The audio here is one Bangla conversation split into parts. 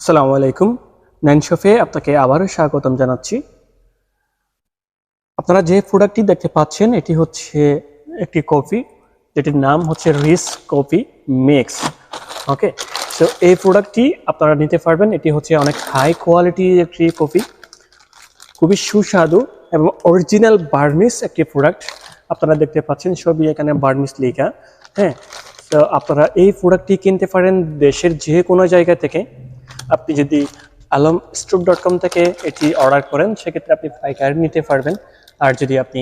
আসসালামু আলাইকুম। নাইন শফে আপনাকে আবারও স্বাগতম জানাচ্ছি। আপনারা যে প্রোডাক্টটি দেখতে পাচ্ছেন এটি হচ্ছে একটি কফি, যেটির নাম হচ্ছে রিস কফি মিক্স। ওকে, সো এই প্রোডাক্টটি আপনারা নিতে পারবেন। এটি হচ্ছে অনেক হাই কোয়ালিটির একটি কফি, খুবই সুস্বাদু এবং অরিজিনাল বার্মিস একটি প্রোডাক্ট। আপনারা দেখতে পাচ্ছেন সবই এখানে বার্মিস লেখা। হ্যাঁ, তো আপনারা এই প্রোডাক্টটি কিনতে পারেন দেশের যে কোনো জায়গা থেকে। আপনি যদি alamstock.com থেকে এটি অর্ডার করেন সেক্ষেত্রে আপনি পাইকারি নিতে পারবেন, আর যদি আপনি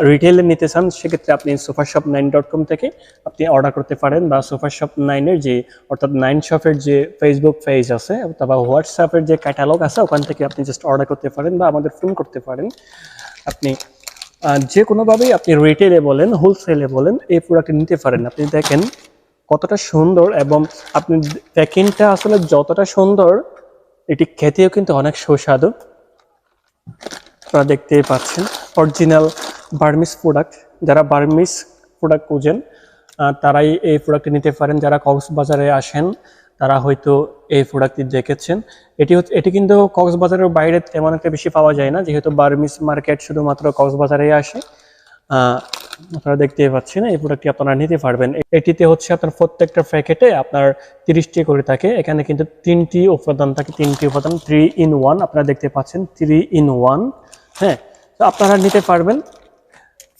রিটেলে নিতে চান সেক্ষেত্রে আপনি sophashop9.com থেকে আপনি অর্ডার করতে পারেন, বা sophashop9-এর যে অর্থাৎ 9 শপের যে ফেসবুক পেজ আছে অথবা হোয়াটসঅ্যাপের যে ক্যাটালগ আছে ওখান থেকে আপনি জাস্ট অর্ডার করতে পারেন বা আমাদের ফোন করতে পারেন। আপনি যে কোনোভাবেই আপনি রিটেলে বলেন হোলসেলে বলেন এই প্রোডাক্টটি নিতে পারেন। আপনি দেখেন কতটা সুন্দর, এবং আপনি প্যাকিংটা আসলে যতটা সুন্দর এটি খেতেও কিন্তু অনেক সুস্বাদু। আপনারা দেখতেই পাচ্ছেন অরিজিনাল বার্মিস প্রোডাক্ট। যারা বার্মিস প্রোডাক্ট খুঁজেন তারাই এই প্রোডাক্টটি নিতে পারেন। যারা কক্সবাজারে আসেন তারা হয়তো এই প্রোডাক্টটি দেখেছেন। এটি কিন্তু কক্সবাজারের বাইরে তেমন একটা বেশি পাওয়া যায় না, যেহেতু বার্মিস মার্কেট শুধুমাত্র কক্সবাজারেই আসে। আপনারা দেখতেই পাচ্ছেন এই প্রোডাক্টটি আপনারা নিতে পারবেন। এটিতে হচ্ছে আপনার প্রত্যেকটা প্যাকেটে আপনার 30টি করে থাকে। এখানে কিন্তু 3টি উপাদান থাকে, 3টি উপাদান 3 in 1। আপনারা দেখতে পাচ্ছেন 3 in 1। হ্যাঁ, তো আপনারা নিতে পারবেন।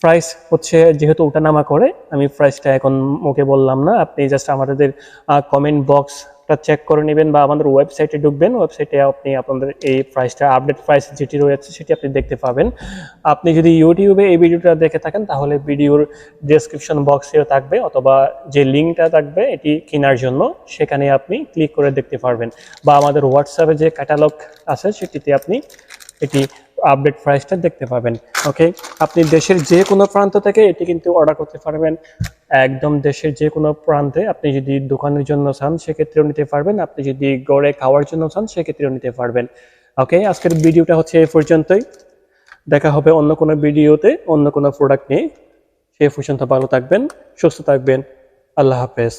প্রাইস হচ্ছে যেহেতু ওঠানামা করে, আমি প্রাইসটা এখন মুখে বললাম না। আপনি জাস্ট আমাদের কমেন্ট বক্সটা চেক করে নেবেন বা আমাদের ওয়েবসাইটে ঢুকবেন। ওয়েবসাইটে আপনি আপনাদের এই প্রাইসটা, আপডেট প্রাইস যেটি রয়েছে সেটি আপনি দেখতে পাবেন। আপনি যদি ইউটিউবে এই ভিডিওটা দেখে থাকেন তাহলে ভিডিওর ডেসক্রিপশন বক্সেও থাকবে, অথবা যে লিঙ্কটা থাকবে এটি কেনার জন্য সেখানে আপনি ক্লিক করে দেখতে পারবেন, বা আমাদের হোয়াটসঅ্যাপে যে ক্যাটালগ আছে সেটিতে আপনি এটি আপডেট প্রাইসটা দেখতে পাবেন। ওকে, আপনি দেশের যে কোনো প্রান্ত থেকে এটি কিন্তু অর্ডার করতে পারবেন। একদম দেশের যে কোনো প্রান্তে। আপনি যদি দোকানের জন্য চান সেক্ষেত্রেও নিতে পারবেন, আপনি যদি গড়ে খাওয়ার জন্য চান সেক্ষেত্রেও নিতে পারবেন। ওকে, আজকের ভিডিওটা হচ্ছে এই পর্যন্তই। দেখা হবে অন্য কোনো ভিডিওতে অন্য কোনো প্রোডাক্ট নিয়ে। সে পর্যন্ত ভালো থাকবেন, সুস্থ থাকবেন। আল্লাহ হাফেজ।